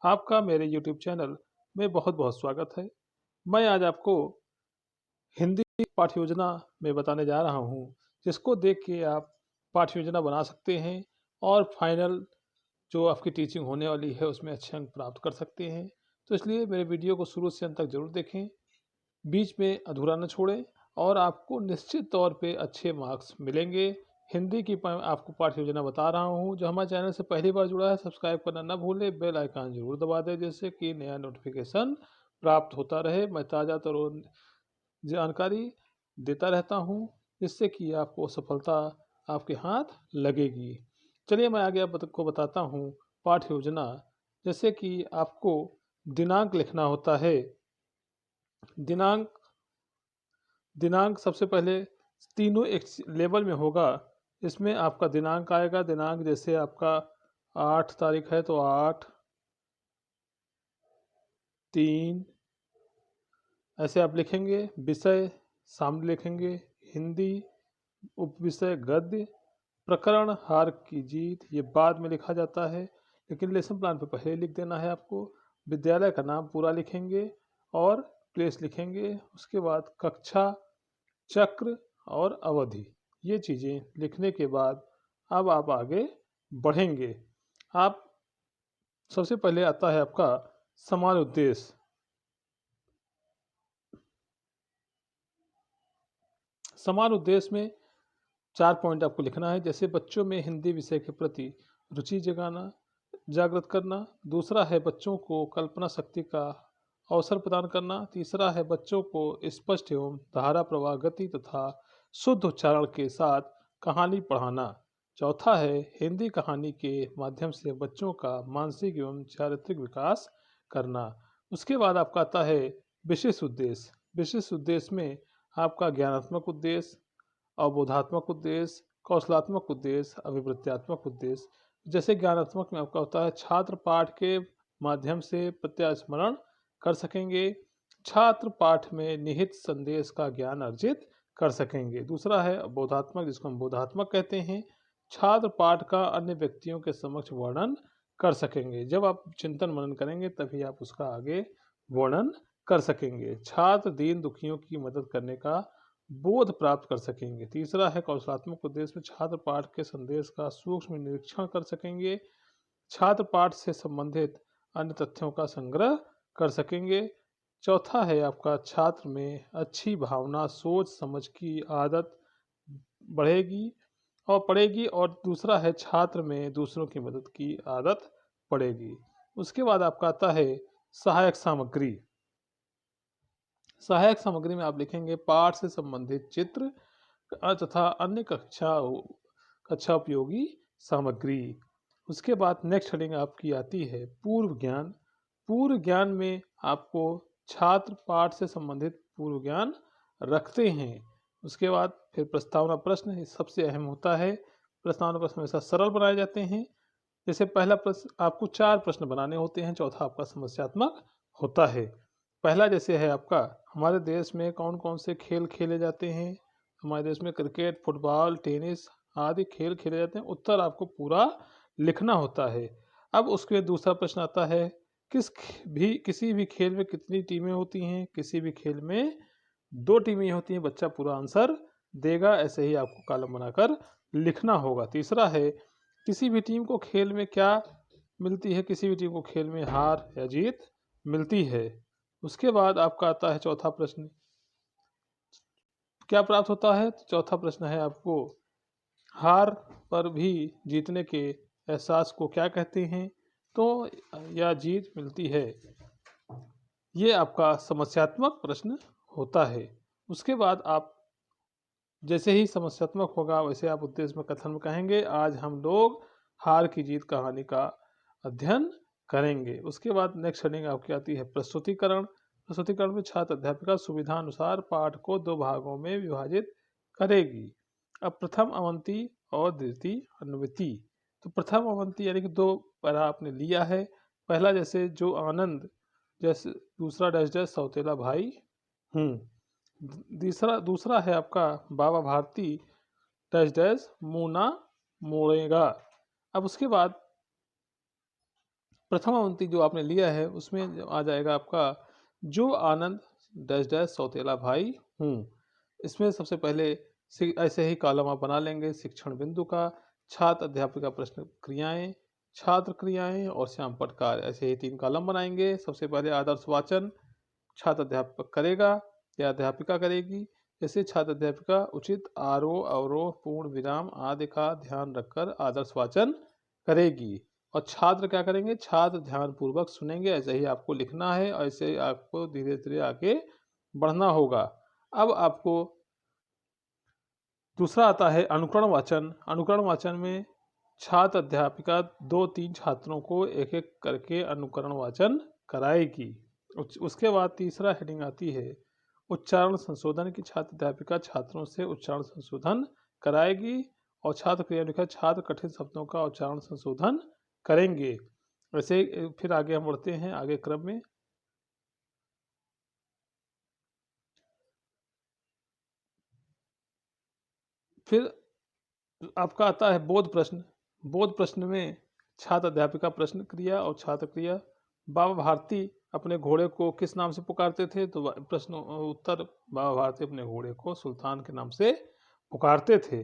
आपका मेरे YouTube channel में बहुत-बहुत स्वागत है। मैं आज आपको हिंदी पाठ्य योजना में बताने जा रहा हूँ, जिसको देख के आप पाठ्य योजना बना सकते हैं और फाइनल जो आपकी टीचिंग होने वाली है, उसमें अच्छे अंक प्राप्त कर सकते हैं। तो इसलिए मेरे वीडियो को शुरू से अंत तक ज़रूर देखें, बीच में अधूरा न छोड़ें और आपको निश्चित तौर पे अच्छे मार्क्स मिलेंगे। हिंदी की आपको पाठ्य योजना बता रहा हूँ। जो हमारे चैनल से पहली बार जुड़ा है, सब्सक्राइब करना ना भूलें, बेल आइकन ज़रूर दबा दें, जिससे कि नया नोटिफिकेशन प्राप्त होता रहे। मैं ताज़ा तरीन जानकारी देता रहता हूँ, जिससे कि आपको सफलता आपके हाथ लगेगी। चलिए मैं आगे आपको बताता हूँ पाठ्य योजना। जैसे कि आपको दिनांक लिखना होता है। दिनांक दिनांक सबसे पहले तीनों एक लेवल में होगा। इसमें आपका दिनांक आएगा। दिनांक जैसे आपका 8 तारीख है तो 8, 3 ऐसे आप लिखेंगे। विषय सामने लिखेंगे, हिंदी, उपविषय गद्य, प्रकरण हार की जीत, ये बाद में लिखा जाता है, लेकिन लेसन प्लान पे पहले लिख देना है आपको। विद्यालय का नाम पूरा लिखेंगे और प्लेस लिखेंगे। उसके बाद कक्षा, चक्र और अवधि, ये चीज़ें लिखने के बाद अब आप आगे बढ़ेंगे। आप सबसे पहले आता है आपका समान उद्देश्य। समान उद्देश्य में 4 पॉइंट आपको लिखना है। जैसे बच्चों में हिंदी विषय के प्रति रुचि जगाना, जागृत करना। दूसरा है बच्चों को कल्पना शक्ति का अवसर प्रदान करना। तीसरा है बच्चों को स्पष्ट एवं धारा प्रवाह गति तथा शुद्ध उच्चारण के साथ कहानी पढ़ाना। चौथा है हिंदी कहानी के माध्यम से बच्चों का मानसिक एवं चारित्रिक विकास करना। उसके बाद आपका आता है विशिष्ट उद्देश्य। विशिष्ट उद्देश्य में आपका ज्ञानात्मक उद्देश्य, अवबोधात्मक उद्देश्य, कौशलात्मक उद्देश्य, अभिवृत्त्यात्मक उद्देश्य। जैसे ज्ञानात्मक में आपका होता है छात्र पाठ के माध्यम से प्रत्यास्मरण कर सकेंगे, छात्र पाठ में निहित संदेश का ज्ञान अर्जित कर सकेंगे। दूसरा है बोधात्मक, जिसको हम बोधात्मक कहते हैं, छात्र पाठ का अन्य व्यक्तियों के समक्ष वर्णन कर सकेंगे। जब आप चिंतन मनन करेंगे तभी आप उसका आगे वर्णन कर सकेंगे। छात्र दीन दुखियों की मदद करने का बोध प्राप्त कर सकेंगे। तीसरा है कौशलात्मक उद्देश्य में छात्र पाठ के संदेश का सूक्ष्म निरीक्षण कर सकेंगे, छात्र पाठ से संबंधित अन्य तथ्यों का संग्रह कर सकेंगे। चौथा है आपका छात्र में अच्छी भावना, सोच समझ की आदत बढ़ेगी और पड़ेगी। और दूसरा है छात्र में दूसरों की मदद की आदत पड़ेगी। उसके बाद आपका आता है सहायक सामग्री। सहायक सामग्री में आप लिखेंगे पाठ से संबंधित चित्र तथा अन्य कक्षा उपयोगी सामग्री। उसके बाद नेक्स्ट हेडिंग आपकी आती है पूर्व ज्ञान। पूर्व ज्ञान में आपको छात्र पाठ से संबंधित पूर्व ज्ञान रखते हैं। उसके बाद फिर प्रस्तावना प्रश्न, ये सबसे अहम होता है। प्रस्तावना प्रश्न हमेशा सरल बनाए जाते हैं। जैसे पहला प्रश्न आपको 4 प्रश्न बनाने होते हैं, चौथा आपका समस्यात्मक होता है। पहला जैसे है आपका हमारे देश में कौन कौन से खेल खेले जाते हैं। हमारे देश में क्रिकेट, फुटबॉल, टेनिस आदि खेल खेले जाते हैं। उत्तर आपको पूरा लिखना होता है। अब उसके दूसरा प्रश्न आता है किसी भी खेल में कितनी टीमें होती हैं। किसी भी खेल में 2 टीमें होती हैं। बच्चा पूरा आंसर देगा, ऐसे ही आपको कॉलम बनाकर लिखना होगा। तीसरा है किसी भी टीम को खेल में क्या मिलती है। किसी भी टीम को खेल में हार या जीत मिलती है। उसके बाद आपका आता है चौथा प्रश्न, क्या प्राप्त होता है। तो चौथा प्रश्न है आपको हार पर भी जीतने के एहसास को क्या कहते हैं। तो या जीत मिलती है, ये आपका समस्यात्मक प्रश्न होता है। उसके बाद आप जैसे ही समस्यात्मक होगा वैसे आप उद्देश्य में कथन में कहेंगे आज हम लोग हार की जीत कहानी का अध्ययन करेंगे। उसके बाद नेक्स्ट हेडिंग आपकी आती है प्रस्तुतिकरण। प्रस्तुतिकरण में छात्र अध्यापिका सुविधा अनुसार पाठ को 2 भागों में विभाजित करेगी। अब प्रथम अवंती और द्वितीय अनुवृत्ति। तो प्रथम अवंती यानी कि 2 पैरा आपने लिया है। पहला जैसे जो आनंद, जैसे दूसरा डैश डैश सौतेला भाई हूँ। दूसरा है आपका बाबा भारती डैश डैश मुना मोड़ेगा। अब उसके बाद प्रथम अवंती जो आपने लिया है उसमें जो आ जाएगा आपका, जो आनंद डैश डैश सौतेला भाई हूँ। इसमें सबसे पहले ऐसे ही कॉलम आप बना लेंगे, शिक्षण बिंदु का, छात्र अध्यापिका प्रश्न क्रियाएं, छात्र क्रियाएं और श्याम पटकार, ऐसे ही 3 कॉलम बनाएंगे। सबसे पहले आदर्श वाचन छात्र अध्यापक करेगा या अध्यापिका करेगी। जैसे छात्र अध्यापिका उचित आरोह अवरोह पूर्ण विराम आदि का ध्यान रखकर आदर्श वाचन करेगी। और छात्र क्या करेंगे, छात्र ध्यान पूर्वक सुनेंगे। ऐसे ही आपको लिखना है, ऐसे ही आपको धीरे धीरे आगे बढ़ना होगा। अब आपको दूसरा आता है अनुकरण वाचन। अनुकरण वाचन में छात्र अध्यापिका 2-3 छात्रों को एक एक करके अनुकरण वाचन कराएगी। उसके बाद तीसरा हेडिंग आती है उच्चारण संशोधन की। छात्र अध्यापिका छात्रों से उच्चारण संशोधन कराएगी। और छात्र क्रिया लिखा, छात्र कठिन शब्दों का उच्चारण संशोधन करेंगे। वैसे फिर आगे हम बढ़ते हैं आगे क्रम में। फिर आपका आता है बोध प्रश्न। बोध प्रश्न में छात्र अध्यापिका प्रश्न क्रिया और छात्र क्रिया। बाबा भारती अपने घोड़े को किस नाम से पुकारते थे? तो प्रश्न उत्तर, बाबा भारती अपने घोड़े को सुल्तान के नाम से पुकारते थे।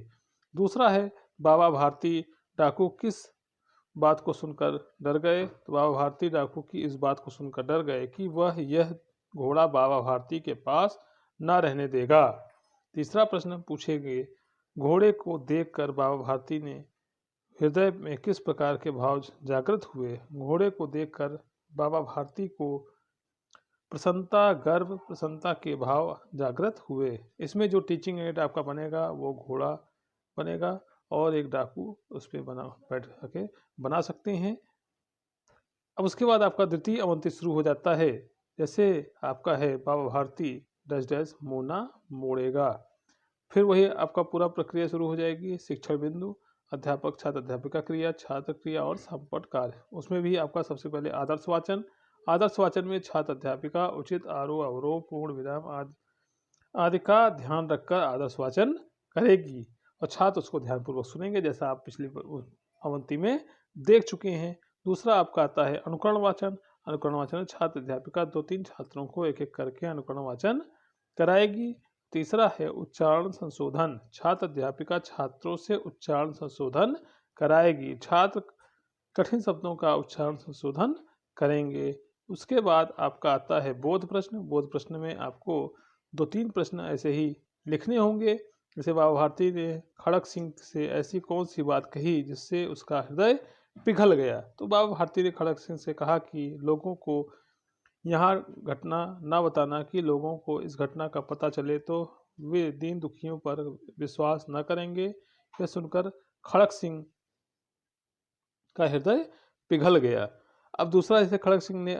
दूसरा है बाबा भारती डाकू किस बात को सुनकर डर गए? तो बाबा भारती डाकू की इस बात को सुनकर डर गए कि वह यह घोड़ा बाबा भारती के पास न रहने देगा। तीसरा प्रश्न पूछेंगे, घोड़े को देखकर बाबा भारती ने हृदय में किस प्रकार के भाव जागृत हुए? घोड़े को देखकर बाबा भारती को प्रसन्नता, गर्व, प्रसन्नता के भाव जागृत हुए। इसमें जो टीचिंग एड आपका बनेगा वो घोड़ा बनेगा और एक डाकू उस पर बैठ के बना सकते हैं। अब उसके बाद आपका द्वितीय अवंती शुरू हो जाता है। जैसे आपका है बाबा भारती डैश डैश मोना मोड़ेगा। फिर वही आपका पूरा प्रक्रिया शुरू हो जाएगी। शिक्षण बिंदु, अध्यापक छात्र अध्यापिका क्रिया, छात्र क्रिया और संपट कार्य। उसमें भी आपका सबसे पहले आदर्श वाचन। आदर्श वाचन में छात्र अध्यापिका उचित आरोह अवरोह पूर्ण विराम आदि का ध्यान रखकर आदर्श वाचन करेगी और छात्र उसको ध्यानपूर्वक सुनेंगे, जैसा आप पिछली अवंती में देख चुके हैं। दूसरा आपका आता है अनुकरण वाचन। अनुकरण वाचन में छात्र अध्यापिका 2-3 छात्रों को एक एक करके अनुकरण वाचन कराएगी। तीसरा है उच्चारण संशोधन। छात्र अध्यापिका छात्रों से उच्चारण संशोधन कराएगी। छात्र कठिन शब्दों का उच्चारण संशोधन करेंगे। उसके बाद आपका आता है बोध प्रश्न। बोध प्रश्न में आपको 2-3 प्रश्न ऐसे ही लिखने होंगे। जैसे बाबा भारती ने खड़क सिंह से ऐसी कौन सी बात कही जिससे उसका हृदय पिघल गया? तो बाबा भारती ने खड़क सिंह से कहा कि लोगों को यहाँ घटना न बताना, कि लोगों को इस घटना का पता चले तो वे दीन दुखियों पर विश्वास न करेंगे। यह सुनकर खड़क सिंह का हृदय पिघल गया। अब दूसरा, जैसे खड़क सिंह ने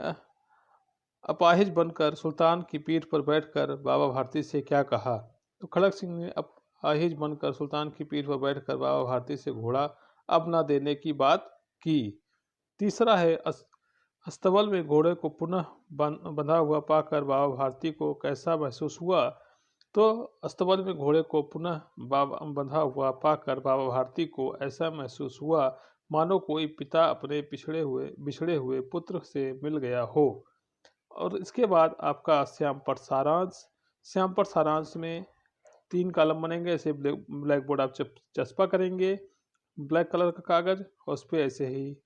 अपाहिज बनकर सुल्तान की पीठ पर बैठकर बाबा भारती से क्या कहा? तो खड़क सिंह ने अपाहिज बनकर सुल्तान की पीठ पर बैठकर बाबा भारती से घोड़ा अब न देने की बात की। तीसरा है अस्तबल में घोड़े को पुनः बंधा हुआ पाकर बाबा भारती को कैसा महसूस हुआ? तो अस्तबल में घोड़े को पुनः बंधा हुआ पाकर बाबा भारती को ऐसा महसूस हुआ मानो कोई पिता अपने बिछड़े हुए पुत्र से मिल गया हो। और इसके बाद आपका श्यामपट सारांश। श्यामपट सारांश में 3 कॉलम बनेंगे। ऐसे ब्लैक बोर्ड आप चस्पा करेंगे, ब्लैक कलर का कागज, और उस पर ऐसे ही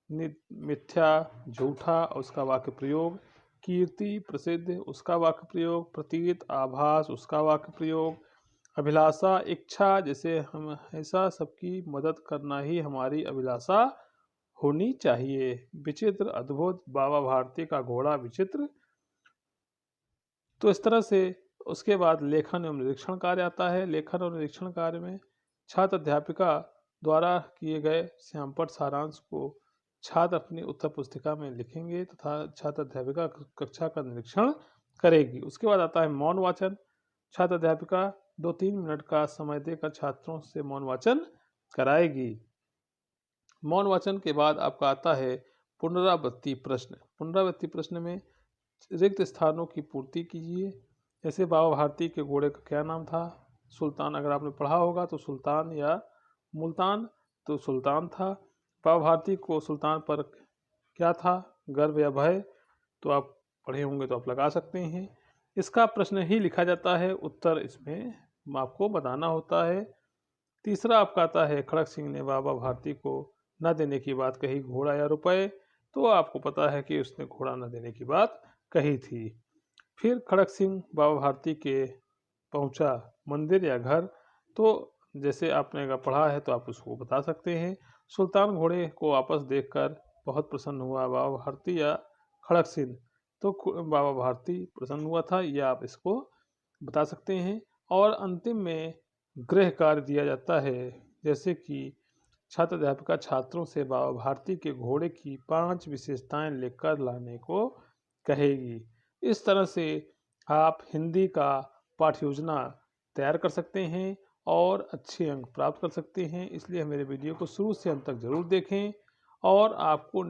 मिथ्या झूठा उसका वाक्य प्रयोग, कीर्ति प्रसिद्ध उसका वाक्य प्रयोग, प्रतीत आभास उसका वाक्य प्रयोग, अभिलाषा इच्छा, जैसे हम हमेशा सबकी मदद करना ही हमारी अभिलाषा होनी चाहिए, विचित्र अद्भुत बाबा भारती का घोड़ा विचित्र। तो इस तरह से उसके बाद लेखन एवं निरीक्षण कार्य आता है। लेखन और निरीक्षण कार्य में छात्र अध्यापिका द्वारा किए गए श्यामपट सारांश को छात्र अपनी उत्तर पुस्तिका में लिखेंगे तथा छात्र अध्यापिका कक्षा का निरीक्षण करेगी। उसके बाद आता है मौन वाचन। छात्र अध्यापिका 2-3 मिनट का समय देकर छात्रों से मौन वाचन कराएगी। मौन वाचन के बाद आपका आता है पुनरावृत्ति प्रश्न। पुनरावृत्ति प्रश्न में रिक्त स्थानों की पूर्ति कीजिए। जैसे बाबा भारती के घोड़े का क्या नाम था? सुल्तान। अगर आपने पढ़ा होगा तो सुल्तान या मुल्तान, तो सुल्तान था। बाबा भारती को सुल्तान पर क्या था, गर्व या भय? तो आप पढ़े होंगे तो आप लगा सकते हैं। इसका प्रश्न ही लिखा जाता है, उत्तर इसमें आपको बताना होता है। तीसरा आपका आता है, खड़क सिंह ने बाबा भारती को न देने की बात कही, घोड़ा या रुपए? तो आपको पता है कि उसने घोड़ा न देने की बात कही थी। फिर खड़क सिंह बाबा भारती के पहुंचा मंदिर या घर? तो जैसे आपने अगर पढ़ा है तो आप उसको बता सकते हैं। सुल्तान घोड़े को वापस देखकर बहुत प्रसन्न हुआ, बाबा भारती या खड़क सिंह? तो बाबा भारती प्रसन्न हुआ था, यह आप इसको बता सकते हैं। और अंतिम में गृह कार्य दिया जाता है, जैसे कि छात्र अध्यापिका छात्रों से बाबा भारती के घोड़े की 5 विशेषताएं लेकर लाने को कहेगी। इस तरह से आप हिंदी का पाठ्य योजना तैयार कर सकते हैं और अच्छे अंक प्राप्त कर सकते हैं। इसलिए मेरे वीडियो को शुरू से अंत तक ज़रूर देखें और आपको